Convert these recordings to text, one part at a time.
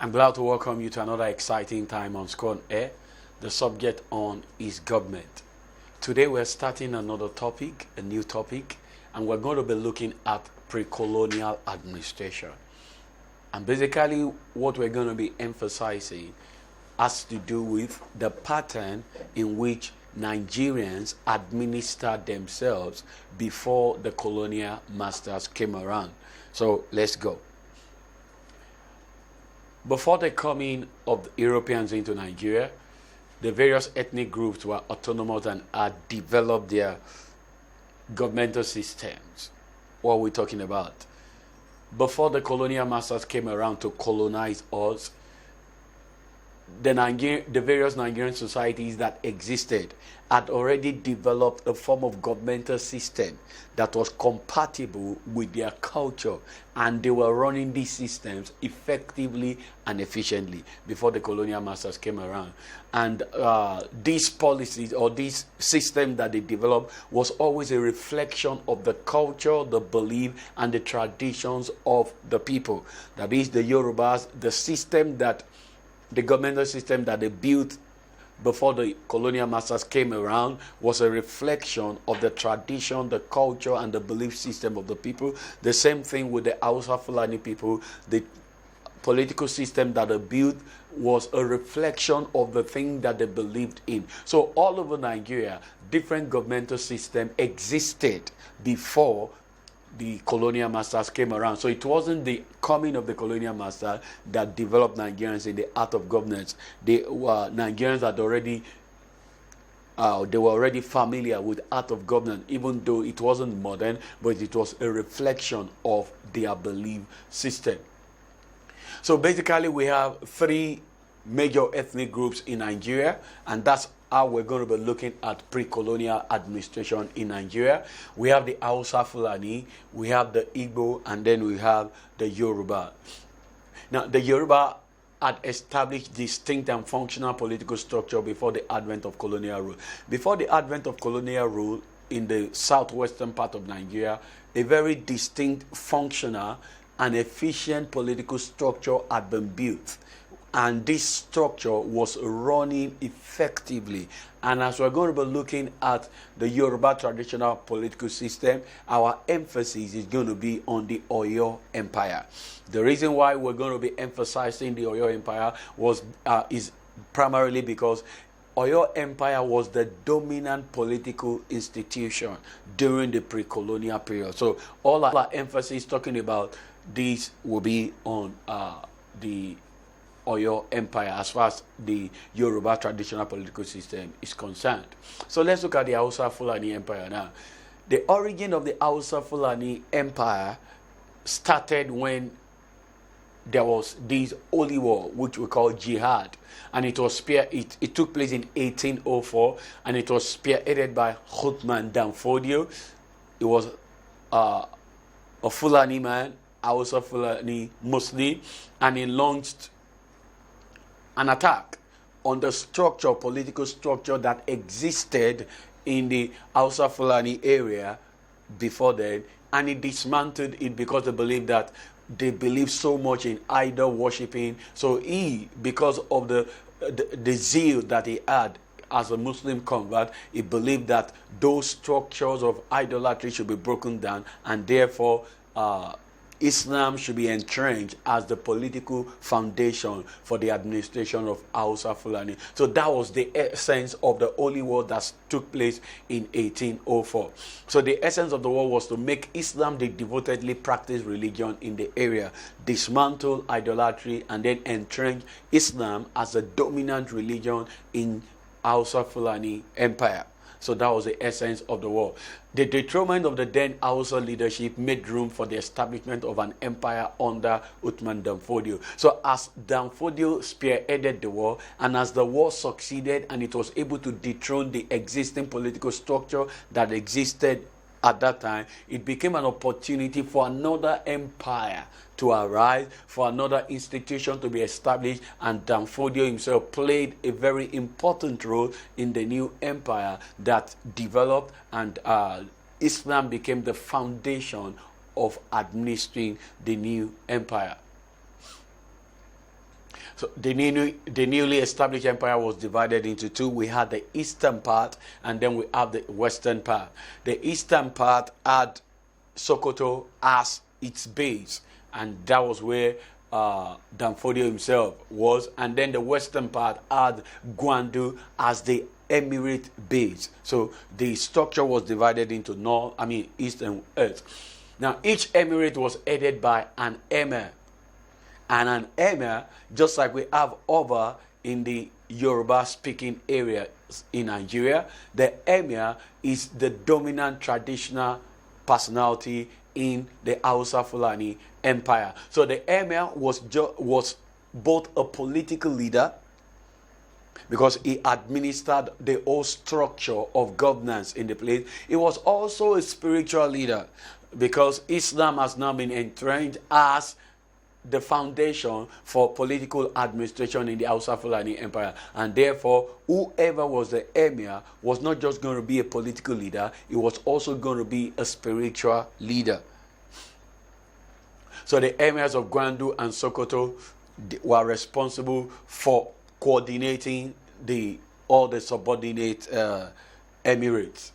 I'm glad to welcome you to another exciting time on Schoolonair. The subject on is government. Today we're starting another topic, a new topic, and we're going to be looking at pre-colonial administration. And basically what we're going to be emphasizing has to do with the pattern in which Nigerians administered themselves before the colonial masters came around. So let's go. Before the coming of the Europeans into Nigeria, the various ethnic groups were autonomous and had developed their governmental systems. What are we talking about? Before the colonial masters came around to colonize us, the various Nigerian societies that existed had already developed a form of governmental system that was compatible with their culture, and they were running these systems effectively and efficiently before the colonial masters came around. And these policies or this system that they developed was always a reflection of the culture, the belief, and the traditions of the people. That is, the Yorubas, the governmental system that they built before the colonial masters came around was a reflection of the tradition, the culture, and the belief system of the people. The same thing with the Hausa-Fulani people. The political system that they built was a reflection of the thing that they believed in. So all over Nigeria, different governmental systems existed before the colonial masters came around. So it wasn't the coming of the colonial master that developed Nigerians in the art of governance. Nigerians had already they were already familiar with art of governance, even though it wasn't modern, but it was a reflection of their belief system. So basically we have three major ethnic groups in Nigeria, and that's how we're going to be looking at pre-colonial administration in Nigeria. We have the Hausa-Fulani, we have the Igbo, and then we have the Yoruba. Now, the Yoruba had established distinct and functional political structure before the advent of colonial rule. Before the advent of colonial rule in the southwestern part of Nigeria, a very distinct, functional, and efficient political structure had been built. And this structure was running effectively. And as we're going to be looking at the Yoruba traditional political system, our emphasis is going to be on the Oyo Empire. The reason why we're going to be emphasizing the Oyo Empire is primarily because Oyo Empire was the dominant political institution during the pre-colonial period. So all our emphasis talking about this will be on the Oyo Empire as far as the Yoruba traditional political system is concerned. So let's look at the Hausa-Fulani Empire now. The origin of the Hausa-Fulani Empire started when there was this holy war, which we call jihad, and it took place in 1804, and it was spearheaded by Uthman Danfodio. It was a Fulani man, Hausa-Fulani Muslim, and he launched an attack on the political structure that existed in the Hausa-Fulani area before then, and he dismantled it because they believed so much in idol worshipping. So he, because of the zeal that he had as a Muslim convert, he believed that those structures of idolatry should be broken down, and therefore Islam should be entrenched as the political foundation for the administration of Hausa-Fulani. So that was the essence of the holy war that took place in 1804. So the essence of the war was to make Islam the devotedly practiced religion in the area, dismantle idolatry, and then entrench Islam as the dominant religion in Hausa-Fulani Empire. So that was the essence of the war. The dethronement of the then Hausa leadership made room for the establishment of an empire under Uthman Danfodio. So as Danfodio spearheaded the war, and as the war succeeded and it was able to dethrone the existing political structure that existed at that time, it became an opportunity for another empire to arise, for another institution to be established, and Danfodio himself played a very important role in the new empire that developed, and Islam became the foundation of administering the new empire. So the newly established empire was divided into two. We had the eastern part, and then we have the western part. The eastern part had Sokoto as its base, and that was where Danfodio himself was. And then the western part had Gwandu as the Emirate base. So the structure was divided into east and west. Now each emirate was headed by an emir. And an emir, just like we have over in the Yoruba-speaking area in Nigeria, the emir is the dominant traditional personality in the Hausa-Fulani empire. So the emir was both a political leader, because he administered the whole structure of governance in the place. He was also a spiritual leader, because Islam has now been entrenched as the foundation for political administration in the Hausa-Fulani empire. And therefore, whoever was the emir was not just going to be a political leader, he was also going to be a spiritual leader. So the emirs of Gwandu and Sokoto were responsible for coordinating all the subordinate emirates.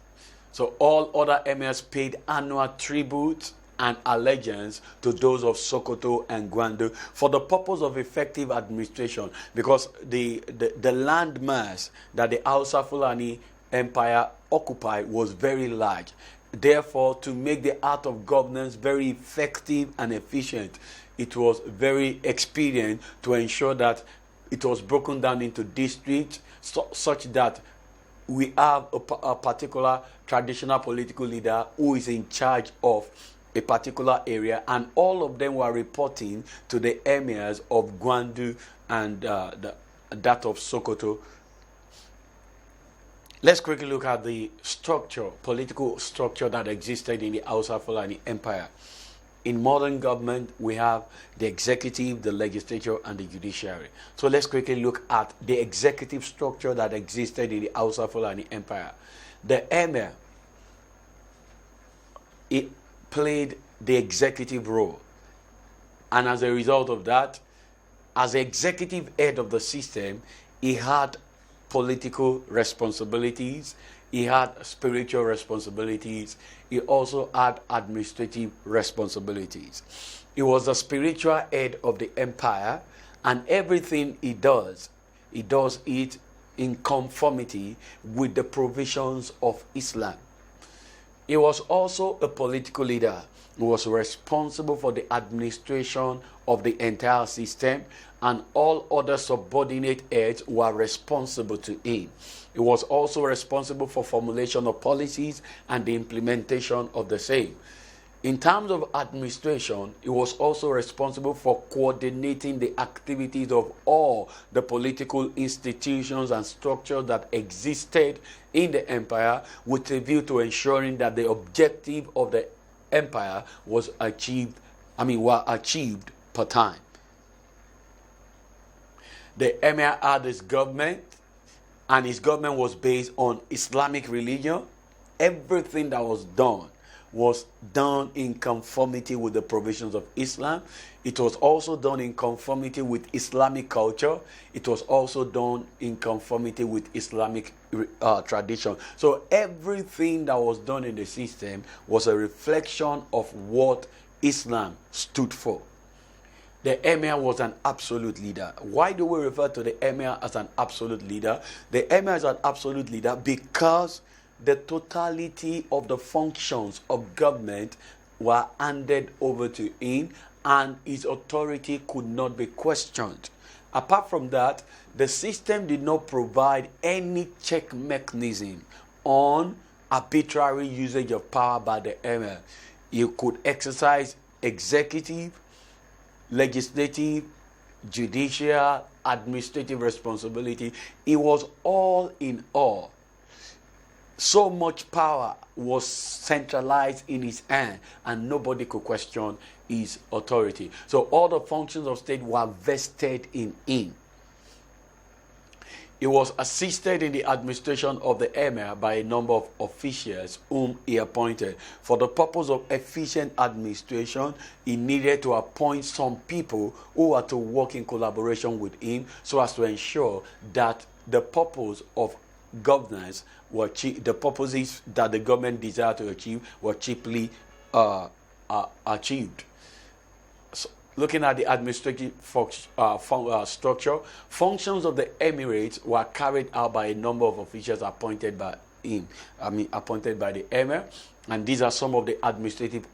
So all other emirs paid annual tribute and allegiance to those of Sokoto and Gwandu for the purpose of effective administration, because the landmass that the Hausa-Fulani empire occupied was very large. Therefore, to make the art of governance very effective and efficient, it was very expedient to ensure that it was broken down into districts, such that we have a particular traditional political leader who is in charge of a particular area, and all of them were reporting to the emirs of Gwandu and that of Sokoto. Let's quickly look at the political structure that existed in the Hausa-Fulani empire. In modern government, we have the executive, the legislature, and the judiciary. So let's quickly look at the executive structure that existed in the Hausa-Fulani empire. The emir, it played the executive role, and as a result of that, as the executive head of the system, he had political responsibilities, he had spiritual responsibilities, he also had administrative responsibilities. He was the spiritual head of the empire, and everything he does it in conformity with the provisions of Islam. He was also a political leader who was responsible for the administration of the entire system, and all other subordinate heads were responsible to him. He was also responsible for formulation of policies and the implementation of the same. In terms of administration, he was also responsible for coordinating the activities of all the political institutions and structures that existed in the empire, with a view to ensuring that the objective of the empire were achieved per time. The emir had his government, and his government was based on Islamic religion. Everything that was done in conformity with the provisions of Islam. It was also done in conformity with Islamic culture. It was also done in conformity with Islamic tradition. So everything that was done in the system was a reflection of what Islam stood for. The emir was an absolute leader. Why do we refer to the emir as an absolute leader? The emir is an absolute leader because the totality of the functions of government were handed over to him, and his authority could not be questioned. Apart from that, the system did not provide any check mechanism on arbitrary usage of power by the emir. You could exercise executive, legislative, judicial, administrative responsibility. It was all in all. So much power was centralized in his hand, and nobody could question his authority. So all the functions of state were vested in him. He was assisted in the administration of the emir by a number of officials whom he appointed. For the purpose of efficient administration, he needed to appoint some people who were to work in collaboration with him so as to ensure that the purpose of governance the purposes that the government desired to achieve were cheaply achieved. Looking at the administrative structure, functions of the Emirate were carried out by a number of officials appointed by him. Appointed by the Emir, and these are some of the administrative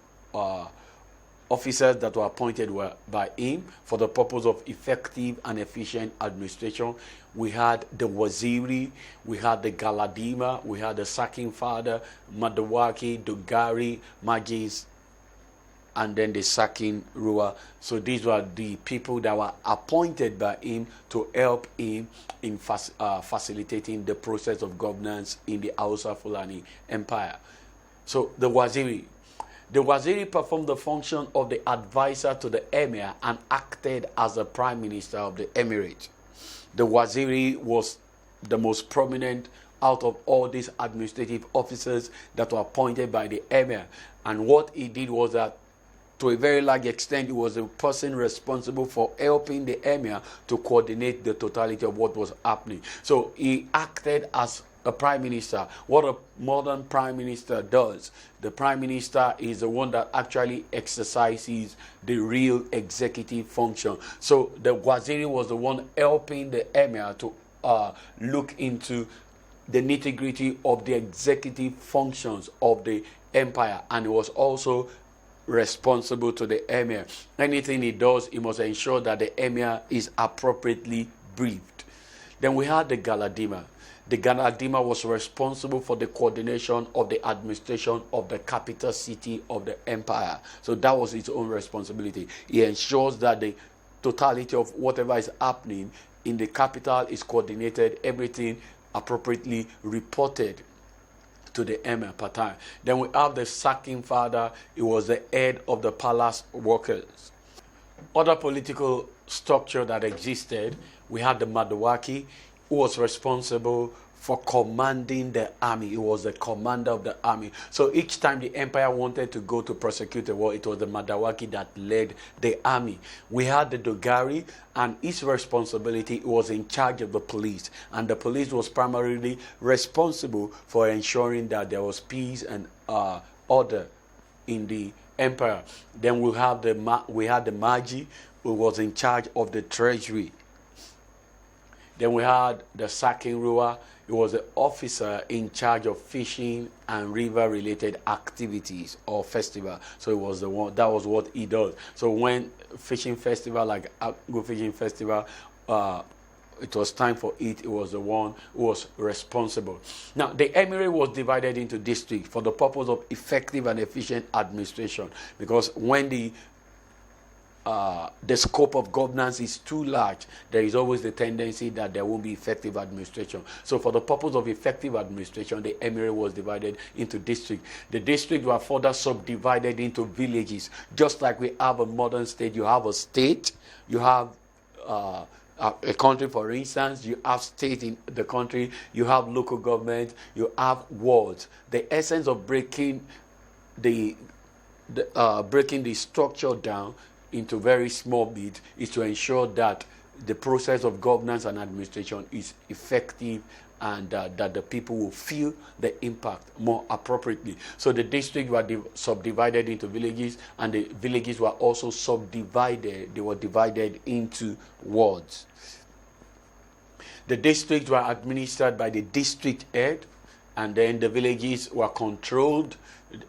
officers that were appointed by him for the purpose of effective and efficient administration. We had the Waziri, we had the Galadima, we had the Saking Father, Madawaki, Dogari, Majis, and then the Saking Ruwa. So these were the people that were appointed by him to help him in facilitating the process of governance in the Hausa-Fulani Empire. So the Waziri performed the function of the advisor to the emir and acted as the prime minister of the emirate. The Waziri was the most prominent out of all these administrative officers that were appointed by the emir. And what he did was that, to a very large extent, he was the person responsible for helping the emir to coordinate the totality of what was happening. So he acted as a prime minister. What a modern prime minister does, the prime minister is the one that actually exercises the real executive function. So the Waziri was the one helping the emir to look into the nitty-gritty of the executive functions of the empire, and he was also responsible to the emir. Anything he does, he must ensure that the emir is appropriately briefed. Then we had the Galadima. The Galadima was responsible for the coordination of the administration of the capital city of the empire. So that was his own responsibility. He ensures that the totality of whatever is happening in the capital is coordinated, everything appropriately reported to the emir per time. Then we have the Saking Father. He was the head of the palace workers. Other political structure that existed, we had the Madawaki, who was responsible for commanding the army. He was the commander of the army. So each time the empire wanted to go to prosecute the war, it was the Madawaki that led the army. We had the Dogari, and his responsibility was in charge of the police. And the police was primarily responsible for ensuring that there was peace and order in the empire. Then we had the Maji, who was in charge of the treasury. Then we had the Saking Ruwa. He was the officer in charge of fishing and river-related activities or festival. So he was the one. That was what he does. So when fishing festival, like Agbo Fishing Festival, it was time for it. He was the one who was responsible. Now, the emirate was divided into districts for the purpose of effective and efficient administration. Because when the scope of governance is too large, there is always the tendency that there won't be effective administration. So for the purpose of effective administration, the emirate was divided into districts. The districts were further subdivided into villages. Just like we have a modern state, you have a state, you have a country, for instance, you have state in the country, you have local government, you have wards. The essence of breaking the structure down into very small bits is to ensure that the process of governance and administration is effective and that the people will feel the impact more appropriately. So the districts were subdivided into villages, and the villages were also subdivided. They were divided into wards. The districts were administered by the district head, and then the villages were controlled.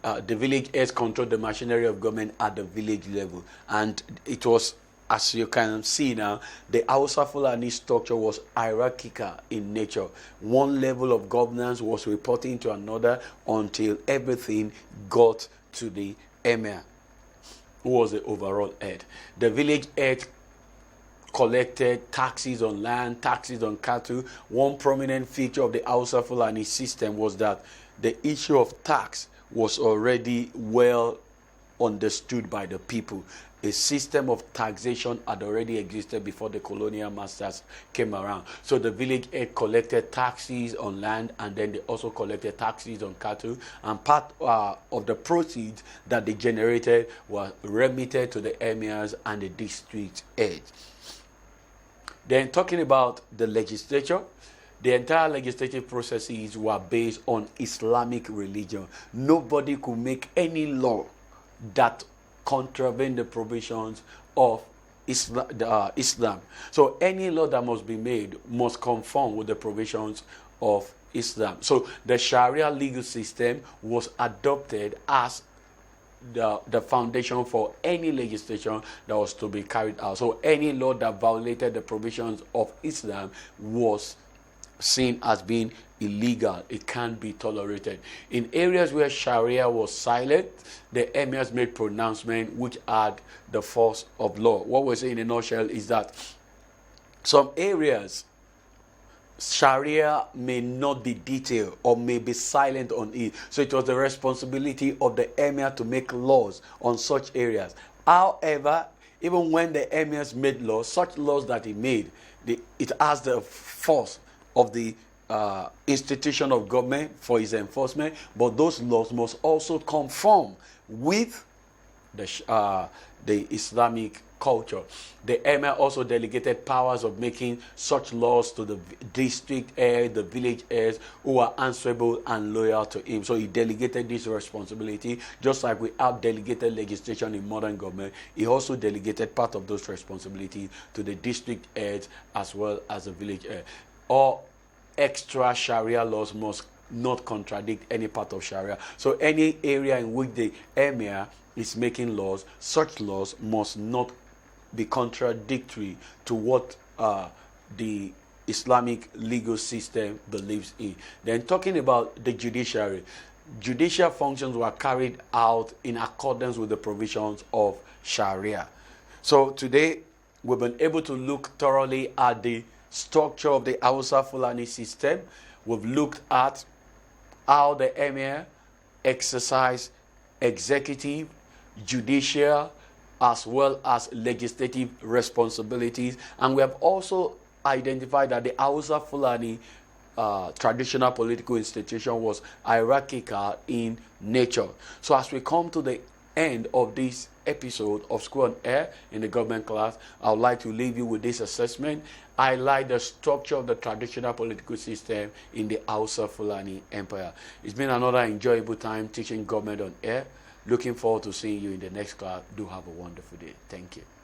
The village heads controlled the machinery of government at the village level. And it was, as you can see now, the Hausa-Fulani structure was hierarchical in nature. One level of governance was reporting to another until everything got to the emir, who was the overall head. The village head collected taxes on land, taxes on cattle. One prominent feature of the Hausa-Fulani system was that the issue of tax was already well understood by the people. A system of taxation had already existed before the colonial masters came around. So the village head collected taxes on land, and then they also collected taxes on cattle, and part of the proceeds that they generated was remitted to the emirs and the district heads. Then talking about the legislature, the entire legislative processes were based on Islamic religion. Nobody could make any law that contravened the provisions of Islam. So any law that must be made must conform with the provisions of Islam. So the Sharia legal system was adopted as the foundation for any legislation that was to be carried out. So any law that violated the provisions of Islam was seen as being illegal. It can't be tolerated. In areas where Sharia was silent, the emirs made pronouncements which had the force of law. What we're saying in a nutshell is that some areas Sharia may not be detailed or may be silent on it. So it was the responsibility of the emir to make laws on such areas. However, even when the emirs made laws, such laws that he made, it has the force of the institution of government for its enforcement, but those laws must also conform with the Islamic culture. The emir also delegated powers of making such laws to the district head, the village heads, who are answerable and loyal to him. So he delegated this responsibility, just like we have delegated legislation in modern government. He also delegated part of those responsibilities to the district heads as well as the village head. All extra Sharia laws must not contradict any part of Sharia. So any area in which the emir is making laws, such laws must not be contradictory to what the Islamic legal system believes in. Then talking about the judiciary, judicial functions were carried out in accordance with the provisions of Sharia. So today we've been able to look thoroughly at the structure of the Hausa-Fulani system. We've looked at how the emir exercised executive, judicial, as well as legislative responsibilities, and we have also identified that the Hausa-Fulani traditional political institution was hierarchical in nature. So as we come to the end of this episode of Schoolonair in the government class, I would like to leave you with this assessment. I like the structure of the traditional political system in the Hausa-Fulani Empire. It's been another enjoyable time teaching government on air. Looking forward to seeing you in the next class. Do have a wonderful day. Thank you.